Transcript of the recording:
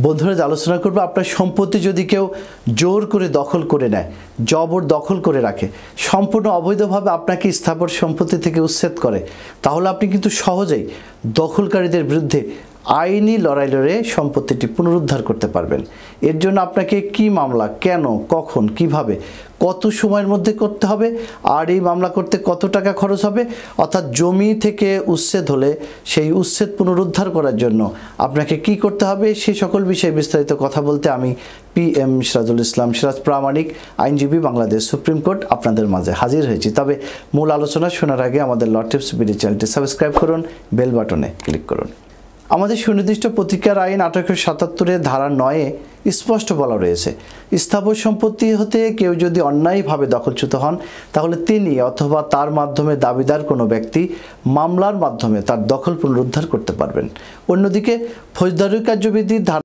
বন্ধুরা আলোচনা করব আপনার সম্পত্তি যদি কেউ জোর করে দখল করে নেয়, জবর দখল করে রাখে, সম্পূর্ণ অবৈধভাবে আপনাকে স্থাবর সম্পত্তি থেকে উচ্ছেদ করে, তাহলে আপনি কিন্তু সহজেই দখলকারীদের বিরুদ্ধে আইনি লড়াই লড়ে সম্পত্তিটি পুনরুদ্ধার করতে পারবেন। এর জন্য আপনাকে কি মামলা, কেন, কখন, কিভাবে, কত সময়ের মধ্যে করতে হবে, আর এই মামলা করতে কত টাকা খরচ হবে, অর্থাৎ জমি থেকে উচ্ছেদ হলে সেই উচ্ছেদ পুনরুদ্ধার করার জন্য আপনাকে কি করতে হবে, সেই সকল বিষয়ে বিস্তারিত কথা বলতে আমি PM সিরাজুল ইসলাম সিরাজ প্রামাণিক আইনজীবী, বাংলাদেশ সুপ্রিম কোর্ট আপনাদের মাঝে হাজির হয়েছি। তবে মূল আলোচনা শোনার আগে আমাদের ল টিপস বিডি চ্যানেলটি সাবস্ক্রাইব করুন, বেল বাটনে ক্লিক করুন। আমাদের সুনির্দিষ্ট প্রতিকার আইন 1877 ধারা 9-এ স্পষ্ট বলা রয়েছে, স্থাবর সম্পত্তি হতে কেউ যদি অন্যায়ভাবে দখলচ্যুত হন তাহলে তিনি অথবা তার মাধ্যমে দাবিদার কোনো ব্যক্তি মামলার মাধ্যমে তার দখল পুনরুদ্ধার করতে পারবেন। অন্যদিকে ফৌজদারি কার্যবিধির ধারা